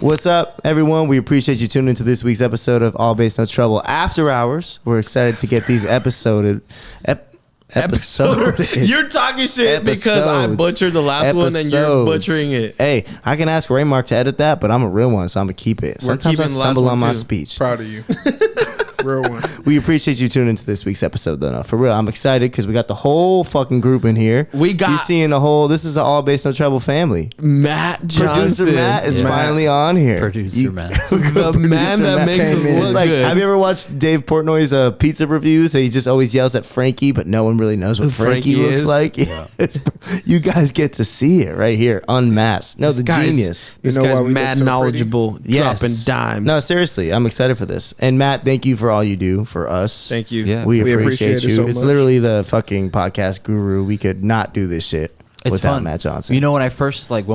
What's up, everyone? We appreciate you tuning into this week's episode of All Bass No Treble After Hours. We're excited to get these episode. You're talking shit because I butchered the last one and you're butchering it. Hey, I can ask Raymark to edit that, but I'm a real one, so I'm gonna keep it. Sometimes I stumble on my speech. Proud of you. Real one. We appreciate you tuning into this week's episode, though. No, for real, I'm excited because we got the whole fucking group in here. You're seeing the whole. This is an All Bass No Treble family. Matt Johnson. Producer Matt is finally on here. Matt, the man that makes us look good. Have you ever watched Dave Portnoy's pizza reviews? He just always yells at Frankie, but no one really knows what Frankie looks like. Yeah. You guys get to see it right here, unmasked. No, the genius. This guy's mad knowledgeable, dropping dimes. No, seriously, I'm excited for this. And Matt, thank you for all you do for us. Thank you. Yeah, we appreciate you. It's literally the fucking podcast guru. We could not do this shit without Matt Johnson. You know, when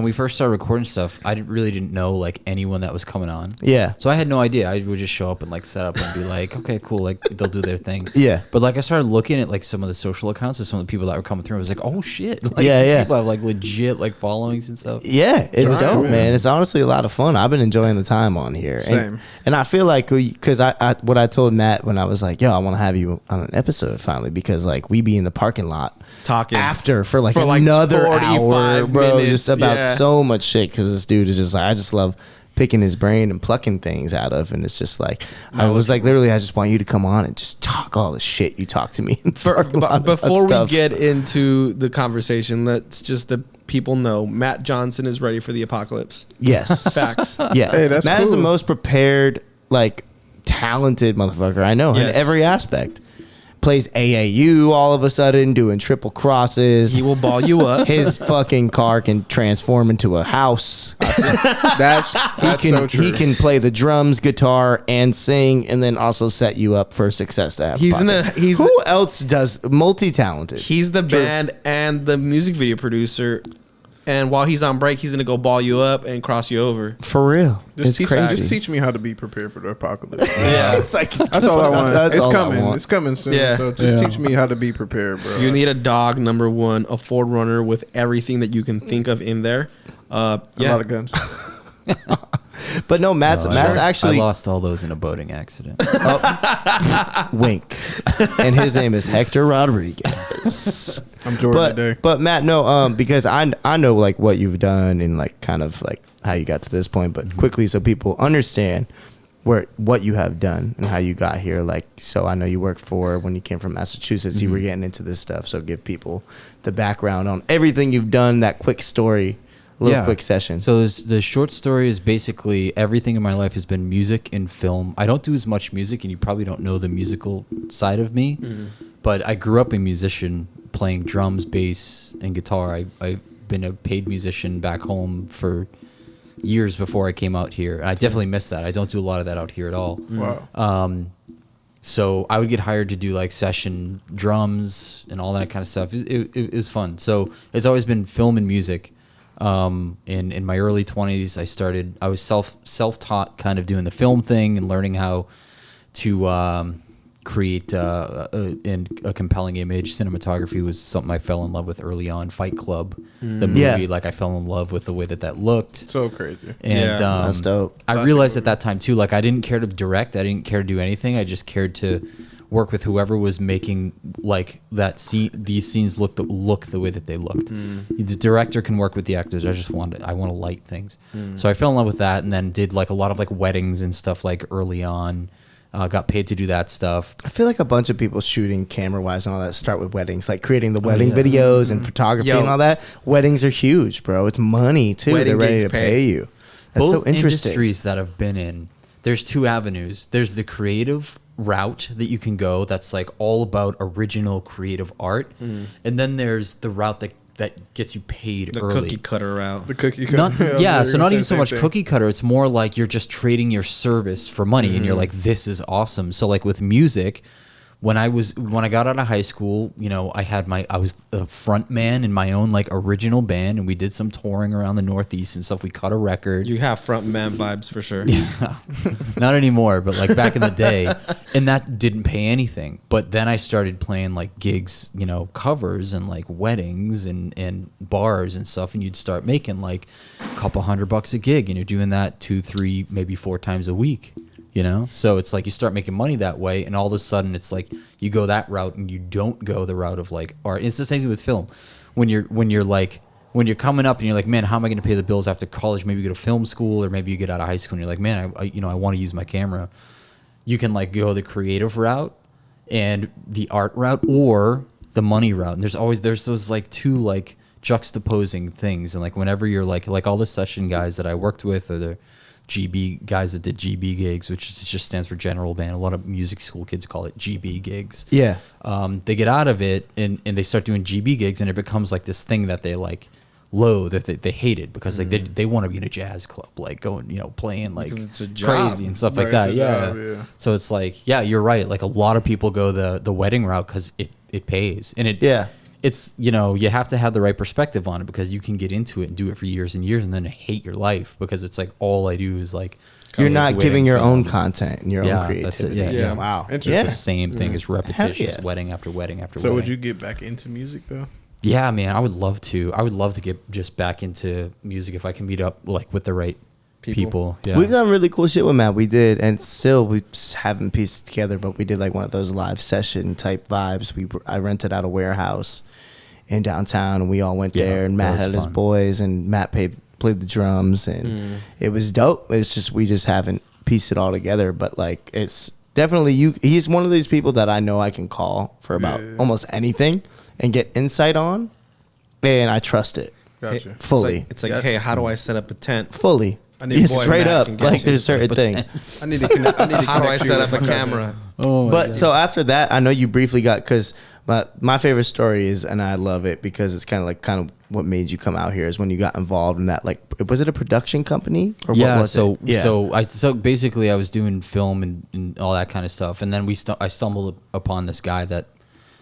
we first started recording stuff, I really didn't know like anyone that was coming on. Yeah. So I had no idea. I would just show up and like set up and be like, okay, cool. Like they'll do their thing. Yeah. But like I started looking at like some of the social accounts of some of the people that were coming through. I was like, oh shit. Like, yeah. People have like legit like followings and stuff. Yeah. It's dope, man. It's honestly a lot of fun. I've been enjoying the time on here. Same. And I feel like, because what I told Matt when I was like, yo, I want to have you on an episode finally, because like we be in the parking lot talking after for another 45 hour, bro, minutes, just about so much shit, because this dude is just like, I just love picking his brain and plucking things out of, and it's just like I was like, literally, I just want you to come on and just talk all the shit you talk to me. Before we get into the conversation, let's just the people know Matt Johnson is ready for the apocalypse. Yes. Facts. Yeah. Hey, that's Matt is the most prepared, like, talented motherfucker I know in every aspect. Plays AAU all of a sudden, doing triple crosses. He will ball you up. His fucking car can transform into a house. That's so true. He can play the drums, guitar, and sing, and then also set you up for success to have. Who else does multi-talented? He's the band and the music video producer. And while he's on break, he's gonna go ball you up and cross you over. For real, it's crazy. Just teach me how to be prepared for the apocalypse. Yeah, it's like that's all I want. It's coming. It's coming soon. Yeah. So just teach me how to be prepared, bro. You need a dog, number one, a Ford Runner with everything that you can think of in there. A lot of guns. But no, Matt's actually. I lost all those in a boating accident. Wink. And his name is Hector Rodriguez. I'm Jordan today. But Matt, no, because I know like what you've done and like kind of like how you got to this point, but quickly so people understand what you have done and how you got here. Like, so I know you worked for, when you came from Massachusetts, you were getting into this stuff. So give people the background on everything you've done, that quick story. Quick session. So the short story is basically everything in my life has been music and film. I don't do as much music, and you probably don't know the musical side of me, but I grew up a musician playing drums, bass, and guitar. I've been a paid musician back home for years before I came out here. And I definitely miss that. I don't do a lot of that out here at all. Wow. So I would get hired to do like session drums and all that kind of stuff. It was fun. So it's always been film and music. In my early 20s, I was self-taught, kind of doing the film thing and learning how to create a compelling image. Cinematography was something I fell in love with early on. Fight Club, the movie, like I fell in love with the way that looked. So crazy. And that's dope. I realized at that time too, like I didn't care to direct. I didn't care to do anything. I just cared to work with whoever was making like that scene. These scenes look the way that they looked. The director can work with the actors. I want to light things. So I fell in love with that, and then did like a lot of like weddings and stuff like early on. Got paid to do that stuff. I feel like a bunch of people shooting camera wise and all that start with weddings, like creating the wedding videos and photography and all that. Weddings are huge, bro. It's money too. They're ready to pay you. That's Both so interesting. Industries that I've been in, there's two avenues. There's the creative route that you can go that's like all about original creative art, and then there's the route that gets you paid early. The cookie cutter route. The cookie cutter. So not even so much cookie cutter. It's more like you're just trading your service for money, and you're like, this is awesome. So like with music, when I got out of high school, you know, I was the front man in my own like original band, and we did some touring around the Northeast and stuff. We cut a record. You have front man vibes for sure. Yeah. Not anymore, but like back in the day, and that didn't pay anything. But then I started playing like gigs, you know, covers and like weddings and bars and stuff, and you'd start making like a couple $100 a gig, and you're doing that 2, 3, maybe 4 times a week. You know, so it's like you start making money that way, and all of a sudden it's like you go that route and you don't go the route of like art. It's the same thing with film. When you're coming up and you're like, man, how am I going to pay the bills after college? Maybe you go to film school, or maybe you get out of high school and you're like, man, I want to use my camera. You can like go the creative route and the art route, or the money route. And there's those like two like juxtaposing things. And like whenever you're like all the session guys that I worked with, or the GB guys that did GB gigs, which just stands for general band. A lot of music school kids call it GB gigs. Yeah. They get out of it and they start doing GB gigs, and it becomes like this thing that they like loathe, that they hate it, because like they want to be in a jazz club, like going, you know, playing like it's a job. crazy and stuff like that. Yeah. So it's like, yeah, you're right. Like a lot of people go the wedding route because it pays, and it's, you know, you have to have the right perspective on it, because you can get into it and do it for years and years and then hate your life, because it's like all I do is like you're not giving your own content and your own creativity. That's it. Yeah. Wow. It's the same thing as repetitious wedding after wedding after wedding. So would you get back into music though? Yeah, man, I would love to. I would love to get just back into music if I can meet up like with the right people. Yeah. We've done really cool shit with Matt. We did, and still we haven't pieced it together, but we did like one of those live session type vibes. I rented out a warehouse in downtown, and we all went there, and Matt had his boys, and Matt played the drums, and it was dope. It's just we just haven't pieced it all together, but like it's definitely he's one of these people that I know I can call for about almost anything and get insight on, and I trust it. Gotcha. Fully. It's like hey, how do I set up a tent? Fully. I need straight up. Like there's certain things. I need to connect. How do I set up a camera? Oh, but so after that, I know you briefly got, because my favorite story is, and I love it because it's kind of what made you come out here, is when you got involved in that. Like, was it a production company or what was it? So basically I was doing film and all that kind of stuff, and then I stumbled upon this guy that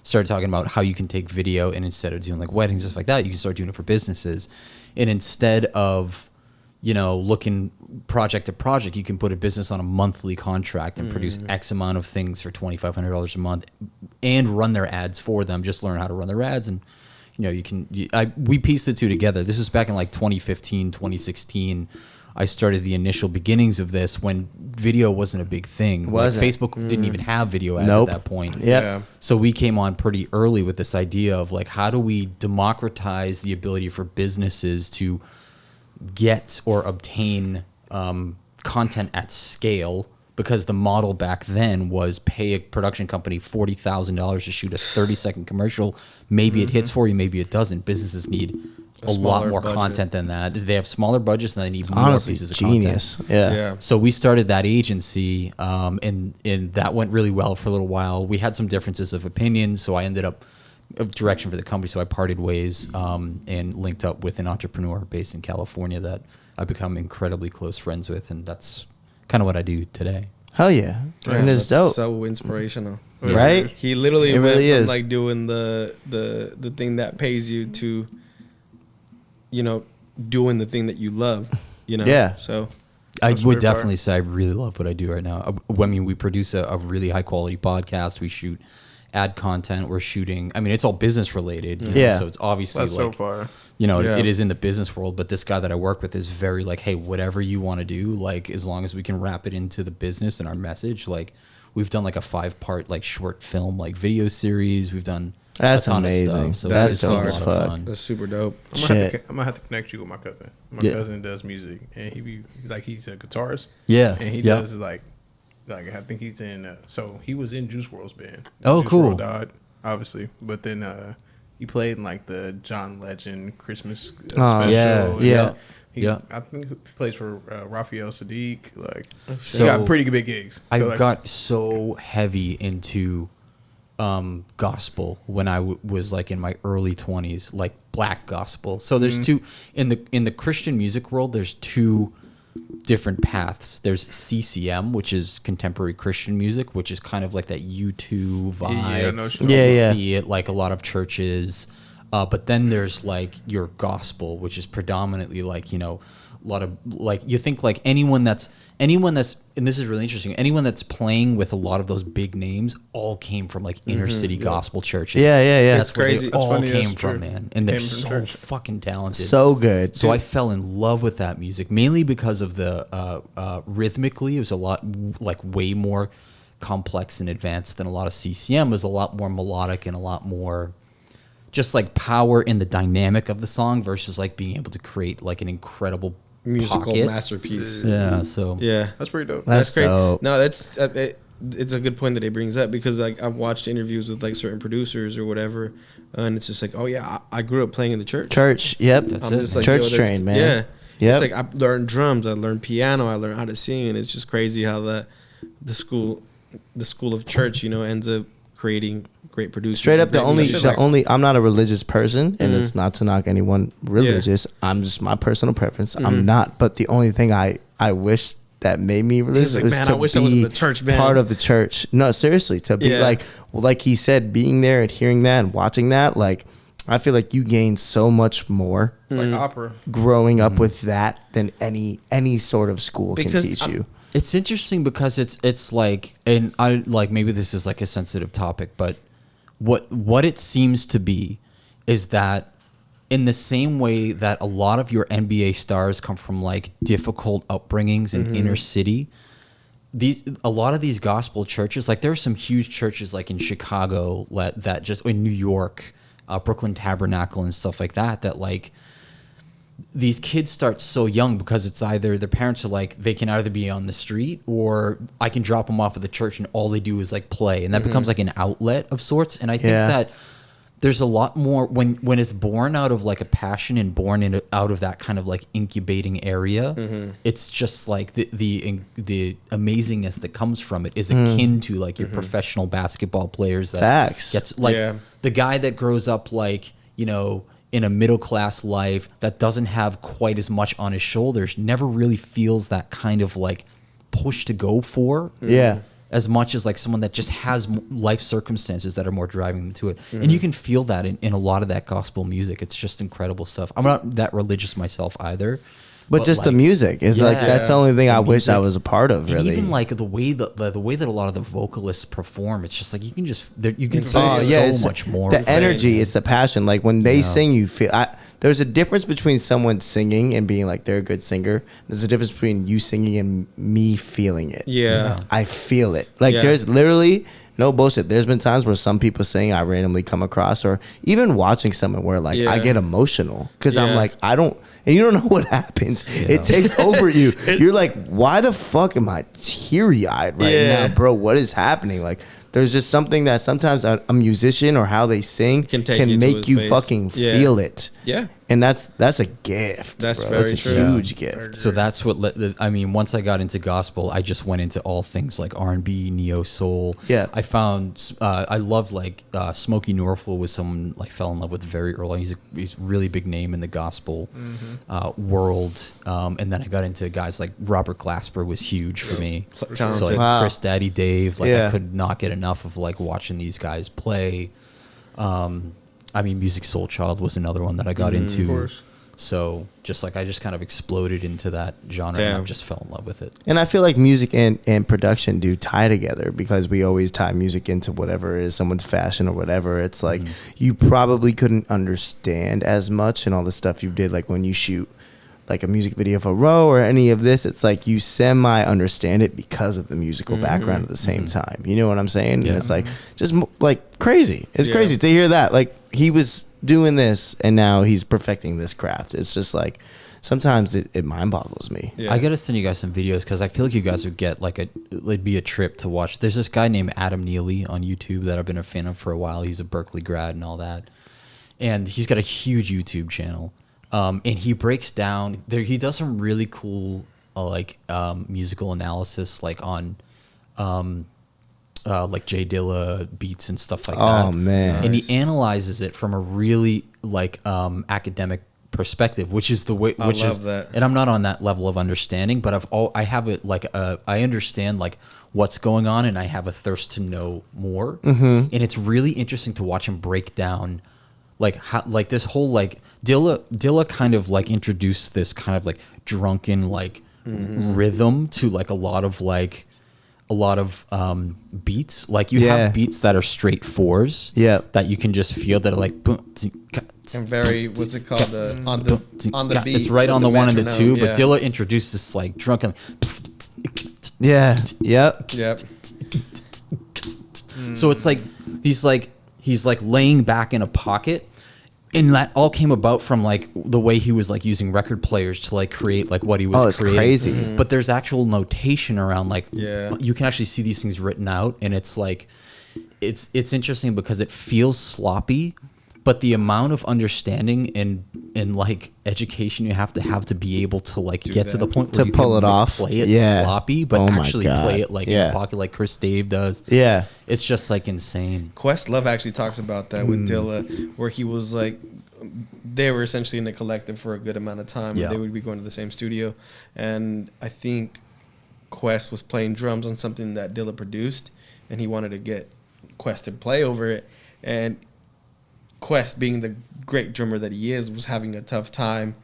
started talking about how you can take video, and instead of doing like weddings and stuff like that, you can start doing it for businesses, and instead of, you know, looking project to project, you can put a business on a monthly contract and produce X amount of things for $2,500 a month, and run their ads for them. Just learn how to run their ads, and you know, we pieced the two together. This was back in like 2015, 2016. I started the initial beginnings of this when video wasn't a big thing. Like Facebook didn't even have video ads at that point. Yeah. So we came on pretty early with this idea of like, how do we democratize the ability for businesses to get or obtain content at scale, because the model back then was pay a production company $40,000 to shoot a 30-second commercial. Maybe it hits for you, maybe it doesn't. Businesses need a lot more content than that. They have smaller budgets and they need more pieces of genius. content. Yeah. So we started that agency, and that went really well for a little while. We had some differences of opinion, so I ended up direction for the company. So I parted ways and linked up with an entrepreneur based in California that I've become incredibly close friends with, and that's kind of what I do today. Hell yeah. And it's dope. So inspirational. Right? He literally It went really from is. like doing the thing that pays you to, you know, doing the thing that you love, you know? Yeah. So I would definitely say I really love what I do right now. I mean, we produce a really high quality podcast. We shoot ad content. We're shooting, I mean, it's all business related. You know? So it's obviously That's like, so far. you know, it is in the business world, but this guy that I work with is very like, hey, whatever you want to do, like, as long as we can wrap it into the business and our message, like, we've done like a 5-part like short film, like video series. We've done That's a ton amazing. of stuff. So That's it's been a dope lot as of fuck. fun. that's super dope. I'm gonna have to connect you with my cousin. My cousin does music, and he's a guitarist. Yeah. And he does like I think he's in. So he was in Juice WRLD's band. Oh, Juice cool. WRLD died, obviously, but then he played in like the John Legend Christmas special. yeah. I think he plays for Raphael Sadiq. Like, So- he got pretty big gigs. I So, like, got so heavy into gospel when I was like in my early 20s, like black gospel. So there's two in the Christian music world. There's two different paths. There's CCM, which is contemporary Christian music, which is kind of like that U2 vibe. Yeah, no shit. Yeah, You yeah. see it like a lot of churches. But then there's like your gospel, which is predominantly like, you know, a lot of like, you think like anyone that's, and this is really interesting, anyone that's playing with a lot of those big names all came from like inner city gospel churches. Yeah, yeah, yeah. That's where crazy. they all That's funny, came that's from, true. man. And they're Came from so church. fucking talented. So good. So I fell in love with that music, mainly because of the rhythmically, it was a lot like way more complex and advanced than a lot of CCM. It was a lot more melodic and a lot more just like power in the dynamic of the song versus like being able to create like an incredible Musical pocket. masterpiece. Yeah, so Yeah. That's pretty dope. That's great. dope. No, that's it's a good point that he brings up, because like I've watched interviews with like certain producers or whatever, and it's just like, oh yeah, I grew up playing in the church. Church. Yep. That's I'm it, just man. like, Church yo, that's- trained, man. Yeah. Yep. It's like I learned drums, I learned piano, I learned how to sing, and it's just crazy how the school of church, you know, ends up creating great producers. Straight up, and great musicians. I'm not a religious person, and it's not to knock anyone religious. I'm just my personal preference. I'm not, but the only thing I wish that made me religious like, was man, to I wish I was in the church band. part of the church. No, seriously, to be Yeah. like he said, being there and hearing that and watching that, like I feel like you gain so much more It's like opera. growing up with that than any sort of school Because can teach you. it's interesting because it's like, and I like, maybe this is like a sensitive topic, but what it seems to be is that in the same way that a lot of your NBA stars come from like difficult upbringings in inner city, a lot of these gospel churches, like there are some huge churches like in Chicago that just in New York, Brooklyn Tabernacle and stuff like that like these kids start so young because it's either their parents are like, they can either be on the street or I can drop them off at the church and all they do is like play. And that becomes like an outlet of sorts. And I think that there's a lot more when it's born out of like a passion and born out of that kind of like incubating area. It's just like the amazingness that comes from it is akin to like your professional basketball players. That Facts. gets like Yeah. the guy that grows up like, you know, in a middle class life that doesn't have quite as much on his shoulders never really feels that kind of like push to go for. Yeah. As much as like someone that just has life circumstances that are more driving them to it. And you can feel that in a lot of that gospel music. It's just incredible stuff. I'm not that religious myself either. But just the like, music is like yeah, that's the only thing the I wish I music. was a part of. and Really, even like the way that a lot of the vocalists perform, it's just like you can Insane. feel Oh, yeah, it's so much more. the with it. energy, it's the passion. Like when they Yeah. sing, you feel. There's a difference between someone singing and being like they're a good singer. There's a difference between you singing and me feeling it. Yeah. I feel it. Like Yeah. there's literally no bullshit. There's been times where some people sing I randomly come across, or even watching someone where like I Yeah. get emotional because I'm Yeah. like I don't, and you don't know what happens. It takes over you. You're like, why the fuck am I teary eyed right Yeah. now, bro? What is happening? Like. There's just something that sometimes a musician or how they sing Can take can you to make a you space. fucking Yeah. feel it. Yeah. And that's a gift. That's bro. very That's a true. huge gift. So that's what I mean, once I got into gospel, I just went into all things like R&B, neo soul. Yeah. I found I loved like Smokey Norfolk was someone I fell in love with very early. He's a really big name in the gospel world. And then I got into guys like Robert Glasper was huge for me. Talented. So like Wow. Chris Daddy Dave, like Yeah. I could not get enough of like watching these guys play. I mean, Music Soul Child was another one that I got into. Of course. So just like I just kind of exploded into that genre and I Damn. just fell in love with it. And I feel like music and production do tie together because we always tie music into whatever it is, someone's fashion or whatever. It's like you probably couldn't understand as much and all the stuff you did, like when you shoot like a music video for Row or any of this, it's like you semi understand it because of the musical background at the same time. You know what I'm saying? Yeah. And it's like just like crazy. It's Yeah. crazy to hear that. Like he was doing this and now he's perfecting this craft. It's just like sometimes it mind boggles me. Yeah. I gotta send you guys some videos because I feel like you guys would get like it'd be a trip to watch. There's this guy named Adam Neely on YouTube that I've been a fan of for a while. He's a Berkeley grad and all that, and he's got a huge YouTube channel. And he breaks down there. He does some really cool musical analysis, like on like Jay Dilla beats and stuff like that. Oh man. And he analyzes it from a really academic perspective, which is the way. I Which love is that. And I'm not on that level of understanding, but I have it like I understand like what's going on, and I have a thirst to know more. And it's really interesting to watch him break down like how like this whole like Dilla kind of like introduced this kind of like drunken like rhythm to like a lot of beats. Like you have beats that are straight fours that you can just feel that are like boom, And very, what's it called? On the beat. it's right with on the one and the metronome, two, but Dilla introduced this like drunken Yeah. Yep. Yep. So it's like he's like laying back in a pocket, and that all came about from like the way he was like using record players to like create like what he was it's creating. crazy. But there's actual notation around like Yeah. you can actually see these things written out, and it's like it's interesting because it feels sloppy, but the amount of understanding and like education you have to be able to like get to the point where To you pull can it like, off. play it Yeah. sloppy, but Oh my actually God. play it like in Yeah. a pocket like Chris Dave does. Yeah. It's just like insane. Questlove actually talks about that with Dilla, where he was like, they were essentially in a collective for a good amount of time. Yeah. And they would be going to the same studio. And I think Quest was playing drums on something that Dilla produced, and he wanted to get Quest to play over it. And Quest, being the great drummer that he is, was having a tough time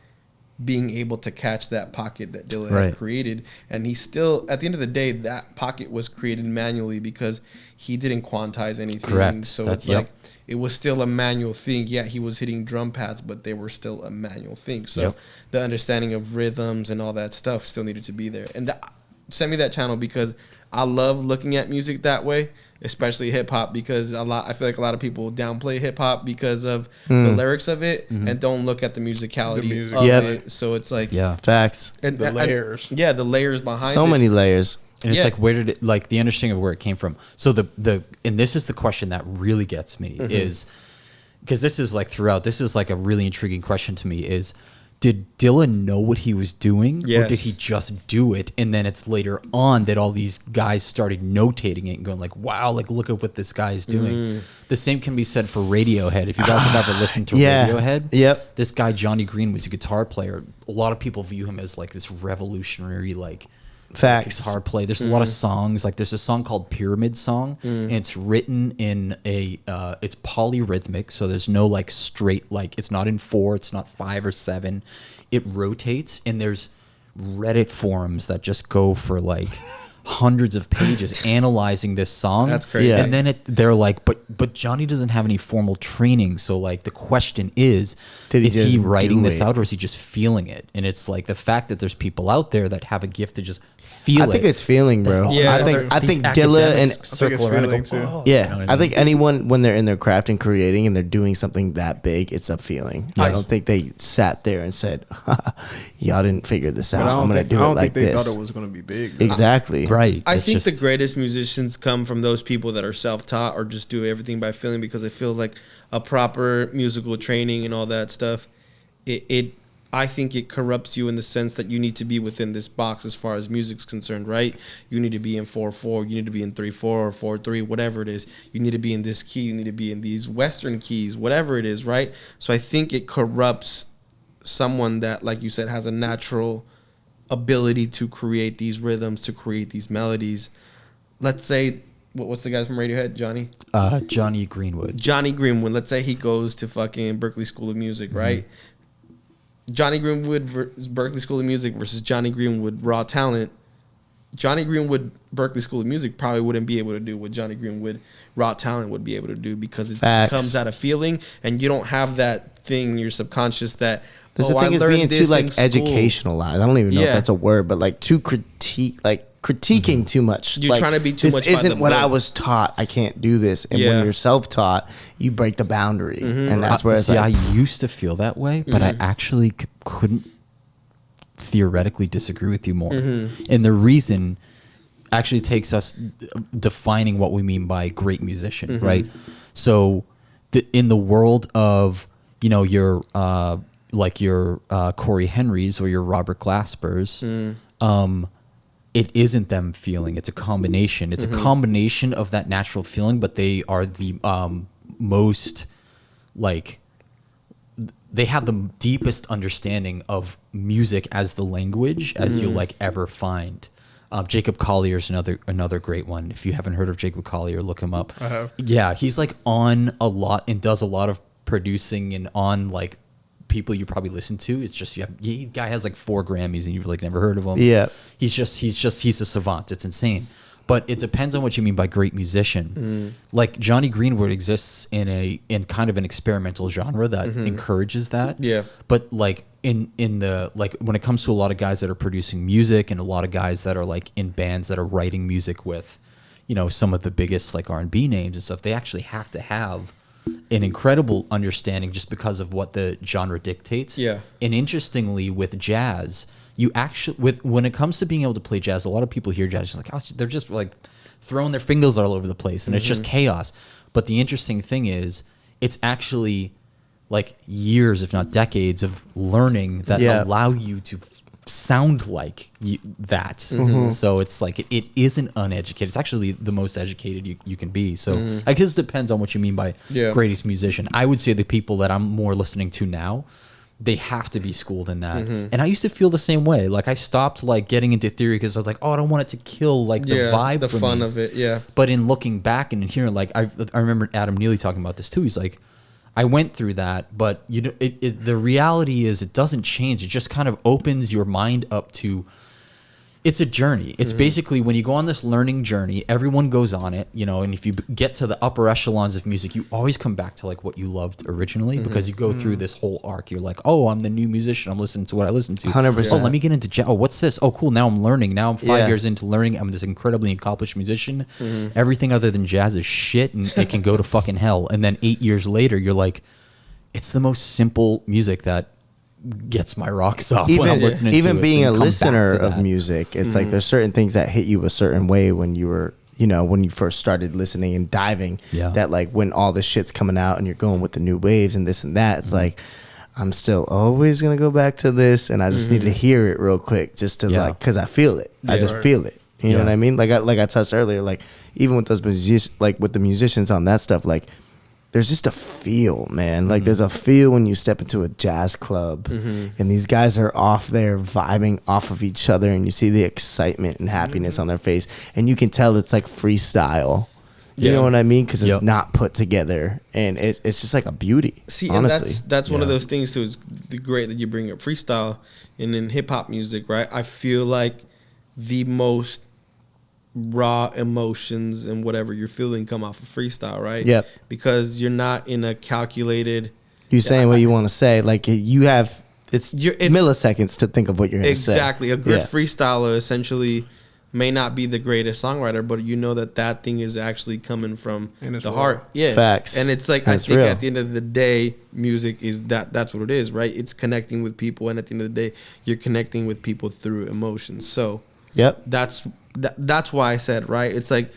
being able to catch that pocket that Dilla had created. And he still, at the end of the day, that pocket was created manually because he didn't quantize anything. Correct. So That's- it's like, it was still a manual thing. Yeah, he was hitting drum pads, but they were still a manual thing. So the understanding of rhythms and all that stuff still needed to be there. And send me that channel, because I love looking at music that way, especially hip hop, because I feel like a lot of people downplay hip hop because of the lyrics of it and don't look at the musicality of it. So it's like Facts. and The layers. the layers behind So it. many layers. And it's like, where did it, like the understanding of where it came from. So and this is the question that really gets me is, because this is like throughout, this is like a really intriguing question to me is, did Dylan know what he was doing, or did he just do it? And then it's later on that all these guys started notating it and going like, wow, like look at what this guy is doing. The same can be said for Radiohead. If you guys have ever listened to Radiohead, this guy Johnny Green was a guitar player. A lot of people view him as like this revolutionary like guitar play. There's a lot of songs, like there's a song called Pyramid Song, and it's written in it's polyrhythmic, so there's no like straight, like it's not in 4, it's not 5 or 7, it rotates, and there's Reddit forums that just go for like hundreds of pages analyzing this song. That's crazy. Yeah. And then they're like, but Johnny doesn't have any formal training, so like the question is Did he is just he writing do this it? out, or is he just feeling it? And it's like the fact that there's people out there that have a gift to just feel it. I think it's feeling, bro. Yeah. I think Dilla and circle around and feeling, go, oh, yeah, you know what I mean? think anyone when they're in their craft and creating and they're doing something that big, it's a feeling. I don't think they sat there and said, "Y'all didn't figure this out. But I'm gonna do it like they this." thought it was going to be big. Exactly. right. I It's think just- the greatest musicians come from those people that are self-taught or just do everything by feeling, because I feel like a proper musical training and all that stuff, I think it corrupts you in the sense that you need to be within this box as far as music's concerned, right? You need to be in 4/4, you need to be in 3/4 or 4/3, whatever it is. You need to be in this key, you need to be in these Western keys, whatever it is, right? So I think it corrupts someone that, like you said, has a natural ability to create these rhythms, to create these melodies. Let's say, what's the guy from Radiohead, Johnny? Johnny Greenwood. Johnny Greenwood. Let's say he goes to fucking Berklee School of Music, right? Johnny Greenwood versus Berklee School of Music versus Johnny Greenwood raw talent. Johnny Greenwood Berklee School of Music probably wouldn't be able to do what Johnny Greenwood raw talent would be able to do, because it comes out of feeling, and you don't have that thing in your subconscious that There's the thing is being too like educationalized. I don't even know if that's a word, but like too critiquing too much. You're like, trying to be too much by This isn't the what I book. was taught. I can't do this. And when you're self-taught, you break the boundary, and that's where it's See, like. I used to feel that way, but I actually couldn't theoretically disagree with you more. And the reason actually takes us defining what we mean by great musician, right? So in the world of, you know, your like your Corey Henrys or your Robert Glaspers, it isn't them feeling. It's a combination. It's a combination of that natural feeling, but they are the most like they have the deepest understanding of music as the language as you'll like ever find. Jacob Collier's another great one. If you haven't heard of Jacob Collier, look him up. I have. Yeah, he's like on a lot and does a lot of producing and on like people you probably listen to. It's just the guy has like 4 Grammys and you've like never heard of him. Yeah. He's a savant. It's insane. But it depends on what you mean by great musician. Like Johnny Greenwood exists in kind of an experimental genre that encourages that. Yeah. But like in the like when it comes to a lot of guys that are producing music and a lot of guys that are like in bands that are writing music with, you know, some of the biggest like R&B names and stuff, they actually have to have an incredible understanding just because of what the genre dictates. Yeah. And interestingly, with jazz, you actually when it comes to being able to play jazz, a lot of people hear jazz like, oh, they're just like throwing their fingers all over the place and it's just chaos. But the interesting thing is, it's actually like years, if not decades, of learning that allow you to sound like that. So it's like it isn't uneducated. It's actually the most educated you can be. So I guess it depends on what you mean by greatest musician. I would say the people that I'm more listening to now, they have to be schooled in that. And I used to feel the same way. Like I stopped like getting into theory because I was like, oh, I don't want it to kill like the vibe, the fun me. Of it. Yeah. But in looking back and hearing, like I remember Adam Neely talking about this too. He's like, I went through that, but you know, the reality is it doesn't change. It just kind of opens your mind up to. It's a journey. It's basically when you go on this learning journey, everyone goes on it, you know, and if you get to the upper echelons of music, you always come back to like what you loved originally because you go through this whole arc. You're like, oh, I'm the new musician. I'm listening to what I listen to. 100%. Oh, let me get into jazz. Oh, what's this? Oh, cool. Now I'm learning. Now I'm 5 years into learning. I'm this incredibly accomplished musician. Everything other than jazz is shit and it can go to fucking hell. And then 8 years later, you're like, it's the most simple music that gets my rocks off when I'm listening to it. Even being So a you come listener back to of that. music, it's like there's certain things that hit you a certain way when you were, you know, when you first started listening and diving. That like when all the shit's coming out and you're going with the new waves and this and that, it's like I'm still always gonna go back to this, and I just need to hear it real quick just to like, because I feel it. I just feel it. You know what I mean? Like I touched earlier, like even with those with the musicians on that stuff, like there's just a feel, man. Like there's a feel when you step into a jazz club and these guys are off there vibing off of each other and you see the excitement and happiness on their face and you can tell it's like freestyle. You know what I mean? Because it's not put together and it's just like a beauty. See, honestly. and that's one of those things too. It's great that you bring up freestyle and in hip hop music, right? I feel like the most raw emotions and whatever you're feeling come off of freestyle, right? Yep. Because you're not in a calculated. You saying what you want to say, like you have it's milliseconds to think of what you're going to say. Exactly. A good freestyler essentially may not be the greatest songwriter, but you know that thing is actually coming from the heart. Yeah. Facts. And it's like, I think at the end of the day, music is that's what it is, right? It's connecting with people, and at the end of the day, you're connecting with people through emotions. So that's why I said, right? It's like,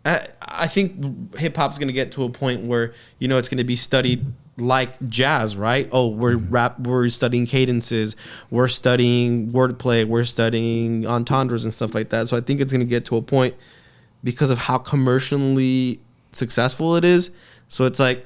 I think hip hop's gonna get to a point where, you know, it's gonna be studied like jazz, right? Oh, we're studying cadences, we're studying wordplay, we're studying entendres and stuff like that. So I think it's gonna get to a point because of how commercially successful it is. So it's like,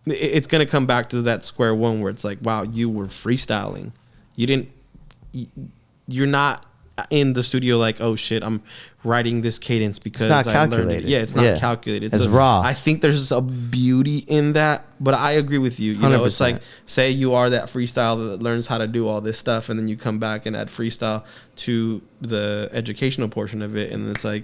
it's gonna come back to that square one where it's like, wow, you were freestyling. You're not in the studio like, oh shit, I'm writing this cadence because it's not I calculated. learned it. Yeah, it's not calculated. It's raw. I think there's a beauty in that, but I agree with you. You know, it's like, say you are that freestyle that learns how to do all this stuff, and then you come back and add freestyle to the educational portion of it, and it's like,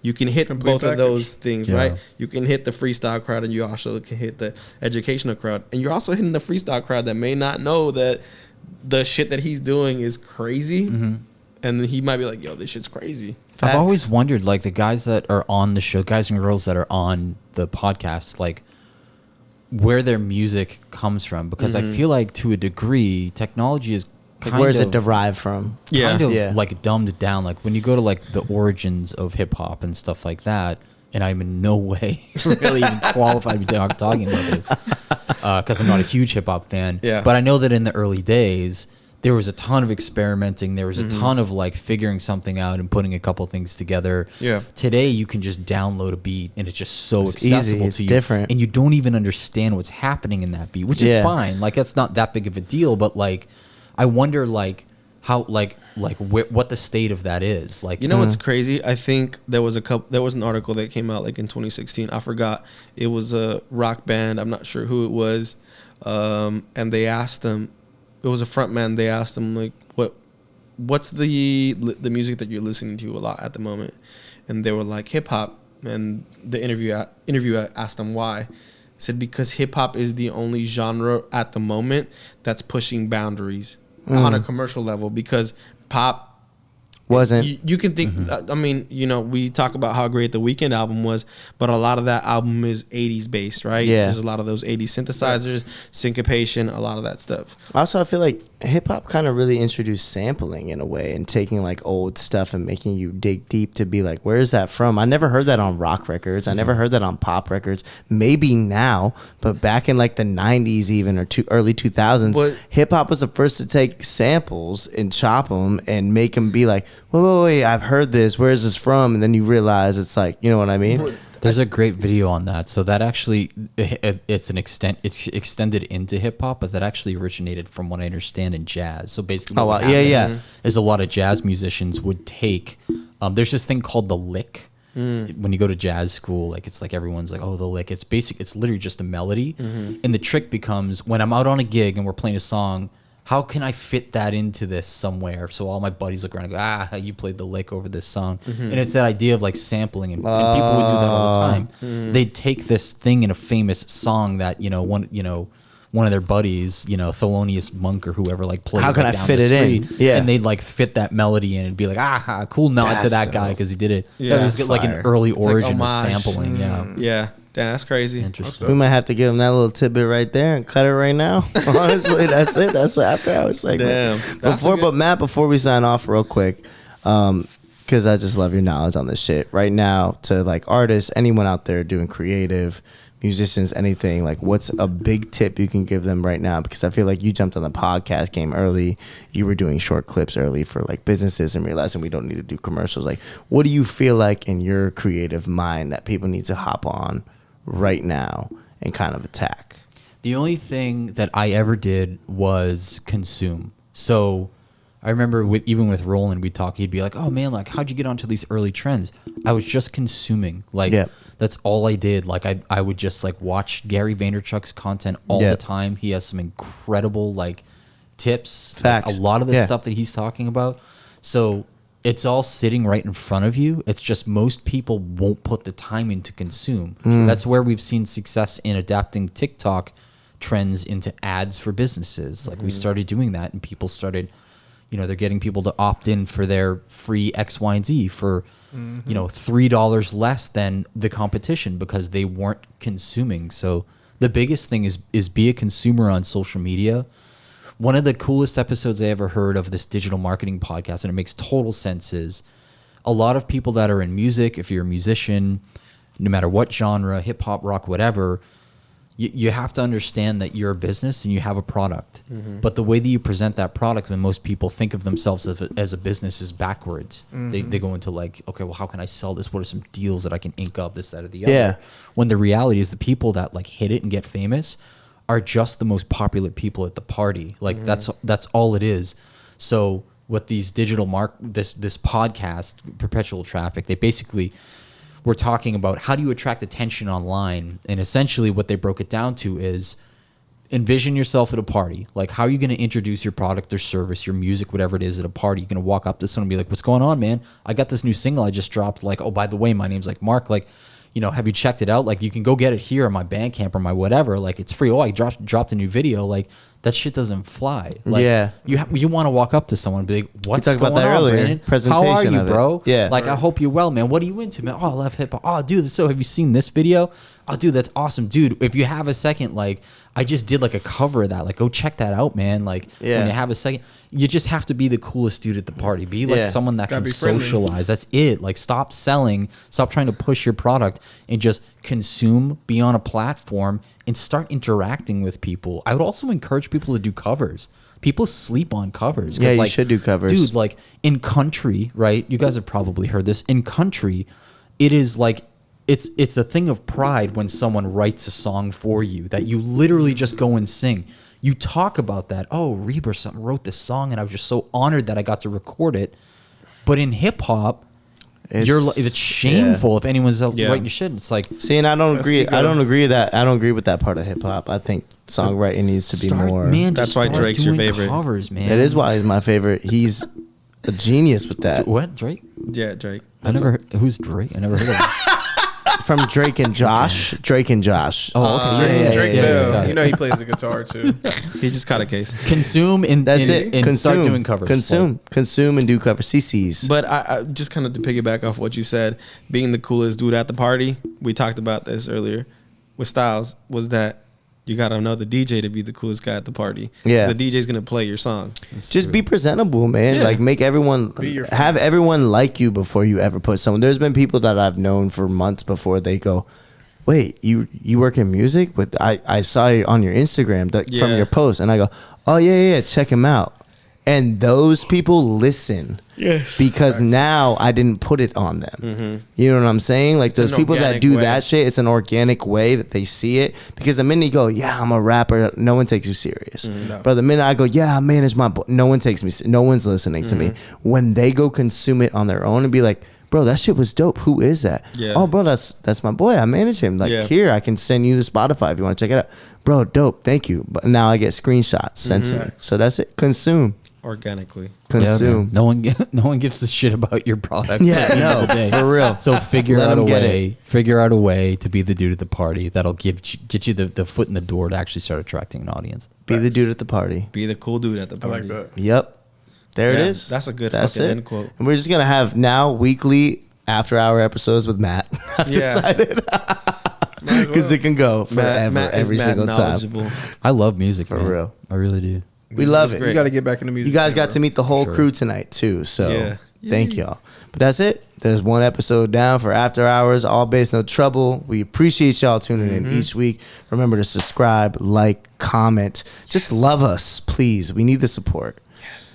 you can hit both of those things, right? You can hit the freestyle crowd, and you also can hit the educational crowd, and you're also hitting the freestyle crowd that may not know that the shit that he's doing is crazy. And then he might be like, yo, this shit's crazy. I've always wondered, like, the guys that are on the show, guys and girls that are on the podcast, like, where their music comes from. Because I feel like, to a degree, technology is kind where's it derived from? Kind of, like, dumbed down. Like, when you go to, like, the origins of hip-hop and stuff like that, and I'm in no way really even qualified to be talking about this, because I'm not a huge hip-hop fan. Yeah. But I know that in the early days, there was a ton of experimenting. There was a ton of like figuring something out and putting a couple things together. Yeah. Today you can just download a beat and it's just so It's accessible easy, it's to you. different. And you don't even understand what's happening in that beat, which is fine. Like that's not that big of a deal, but like I wonder like how what the state of that is. Like, you know what's crazy? I think there was an article that came out like in 2016. I forgot. It was a rock band. I'm not sure who it was. And they asked them, it was a front man. They asked him like, what's the music that you're listening to a lot at the moment? And they were like hip hop. And the interviewer asked them why. He said because hip hop is the only genre at the moment that's pushing boundaries on a commercial level, because pop wasn't. You can think. I mean, you know, we talk about how great the Weeknd album was, but a lot of that album is 80s based, right? Yeah. There's a lot of those 80s synthesizers, syncopation, a lot of that stuff. Also, I feel like hip hop kind of really introduced sampling in a way, and taking like old stuff and making you dig deep to be like, where is that from? I never heard that on rock records. I never heard that on pop records. Maybe now, but back in like the 90s even, or early 2000s, hip hop was the first to take samples and chop them and make them be like, wait, I've heard this. Where is this from? And then you realize it's like, you know what I mean? There's a great video on that. So that actually, it's extended into hip hop, but that actually originated from what I understand in jazz. So basically, what would happen is a lot of jazz musicians would take. There's this thing called the lick. When you go to jazz school, like it's like everyone's like, oh, the lick. It's literally just a melody, and the trick becomes when I'm out on a gig and we're playing a song. How can I fit that into this somewhere? So all my buddies look around and go, you played the lick over this song. And it's that idea of like sampling, and people would do that all the time. They'd take this thing in a famous song that, one of their buddies, Thelonious Monk or whoever, like played How can like, I down fit the it in? street, Yeah. and they'd like fit that melody in and be like, cool nod That's to that guy dope. because he did it. Yeah. That was like an Fire. early It's like origin of homage. sampling. Yeah. Yeah. Damn, that's crazy. Interesting. We might have to give him that little tidbit right there and cut it right now. Honestly, that's it. That's after hour segment. Damn. That's But Matt, before we sign off, real quick, because I just love your knowledge on this shit. Right now, to like artists, anyone out there doing creative, musicians, anything, like what's a big tip you can give them right now? Because I feel like you jumped on the podcast game early. You were doing short clips early for like businesses and realizing we don't need to do commercials. Like, what do you feel like in your creative mind that people need to hop on right now and kind of attack? The only thing that I ever did was consume. So I remember even with Roland, we'd talk, he'd be like, oh man, like how'd you get onto these early trends? I was just consuming. Like that's all I did. Like I would just like watch Gary Vaynerchuk's content all the time. He has some incredible like tips. Facts. Like, a lot of the stuff that he's talking about. So it's all sitting right in front of you. It's just most people won't put the time in to consume. That's where we've seen success in adapting TikTok trends into ads for businesses. Like we started doing that, and people started, they're getting people to opt in for their free X, Y, and Z for, $3 less than the competition because they weren't consuming. So the biggest thing is be a consumer on social media. One of the coolest episodes I ever heard of this digital marketing podcast, and it makes total sense, is a lot of people that are in music, if you're a musician, no matter what genre, hip hop, rock, whatever, you have to understand that you're a business and you have a product. But the way that you present that product, when most people think of themselves as a business, is backwards. They go into like, okay, well, how can I sell this? What are some deals that I can ink up, this, that, or the other? Yeah. When the reality is the people that like hit it and get famous are just the most popular people at the party. Like that's all it is. So with these digital this podcast, Perpetual Traffic, they basically were talking about how do you attract attention online, and essentially what they broke it down to is envision yourself at a party. Like, how are you going to introduce your product or service, your music, whatever it is, at a party? You're going to walk up to someone and be like, what's going on, man? I got this new single I just dropped. Like, oh, by the way, my name's like Mark. Like, have you checked it out? Like, you can go get it here on my Bandcamp or my whatever. Like, it's free. Oh, I dropped a new video. Like, that shit doesn't fly. Like, you want to walk up to someone and be like, what's going on, earlier. Brandon? Presentation How are you, of it. bro? Yeah. Like, I hope you're well, man. What are you into, man? Oh, I love hip hop. Oh, dude, so have you seen this video? oh, dude, that's awesome, dude. If you have a second, like, I just did like a cover of that. Like, go check that out, man. Like, Yeah. when you have a second, you just have to be the coolest dude at the party. Be like Yeah. someone that Gotta can be friendly. socialize. That's it. Like, stop selling, stop trying to push your product, and just consume, be on a platform, and start interacting with people. I would also encourage people to do covers. People sleep on covers. 'Cause, Yeah, you like, should do covers. Dude, like, in country, right? You guys have probably heard this. In country, it is like, it's a thing of pride when someone writes a song for you that you literally just go and sing. You talk about that. Oh, Reba or something wrote this song, and I was just so honored that I got to record it. But in hip hop, it's shameful if anyone's out Yeah. writing your shit. It's like, See, and I don't agree. ego. I don't agree that. I don't agree with that part of hip hop. I think songwriting needs to be more. Man, That's just why start Drake's your doing favorite. covers, man. That is why he's my favorite. He's a genius with that. What, Drake? Yeah, Drake. I never heard, who's Drake? I never heard of him. From Drake and Josh. Drake and Josh. Oh, okay. yeah, Drake yeah, Bell. got it. You know he plays the guitar too. He just caught a case. Consume and That's and, it. and start doing covers. Consume and do covers. CCs. But I just kind of to piggyback off what you said, being the coolest dude at the party, we talked about this earlier with Styles, was that you got to know the DJ to be the coolest guy at the party. 'Cause Yeah. The DJ's going to play your song. Just be presentable, man. Yeah. Like make everyone Be your friend. have everyone like you before you ever put someone. There's been people that I've known for months before they go, wait, you work in music? But I saw you on your Instagram from Yeah. your post, and I go, oh yeah, check him out. And those people listen. Yes. Because now I didn't put it on them. You know what I'm saying? Like those an people that organic do way. that shit, it's an organic way that they see it. Because the minute you go, yeah, I'm a rapper, no one takes you serious. No. But the minute I go, yeah, I manage my, no one takes me, no one's listening to me. When they go consume it on their own and be like, bro, that shit was dope. Who is that? Yeah. Oh, bro, that's my boy. I manage him. Like Yeah. here, I can send you the Spotify if you want to check it out. Bro, dope. Thank you. But now I get screenshots sent to me. So that's it. Consume. Organically. Yeah, Consume. man. No one gives a shit about your product. Yeah, at the end no, of the day. for real. So figure Let out a 'em get way. Figure out a way to be the dude at the party that'll get you the foot in the door to actually start attracting an audience. Be the dude at the party. Be the cool dude at the I party. like that. Yep. There it Yeah, is. that's a good fucking end quote. And we're just going to have now weekly after hour episodes with Matt. I've Yeah. decided. Because it can go forever, Matt is every mad single time. knowledgeable. I love music, For man. real. I really do. We love it. great. You got to get back into music. You guys got bro. to meet the whole Sure. crew tonight too. So Yeah. thank y'all. But that's it. There's one episode down for After Hours, all Bass No Trouble. We appreciate y'all tuning in each week. Remember to subscribe, like, comment. Just love us, please. We need the support.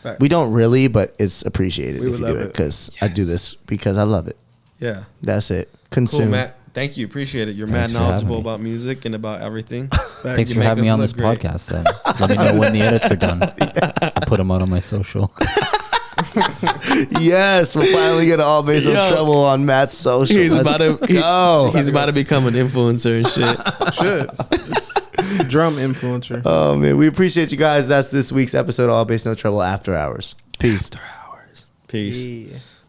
Facts. We don't really, but it's appreciated We if would you do love it it. because I do this because I love it. Yeah. That's it. Cool, Consume. Matt. Thank you. Appreciate it. You're Thanks mad for having knowledgeable me. about music and about everything. Thanks You for make having me us on look this great. podcast. Then let me know when the edits are done. I'll put them out on my social. Yes, we'll finally get all Bass No Yo. Trouble on Matt's social. He's Let's about to go. He's about to become an influencer and shit. Should. Drum influencer. Oh man, we appreciate you guys. That's this week's episode of All Bass No Trouble After Hours. Peace. Peace. Yeah.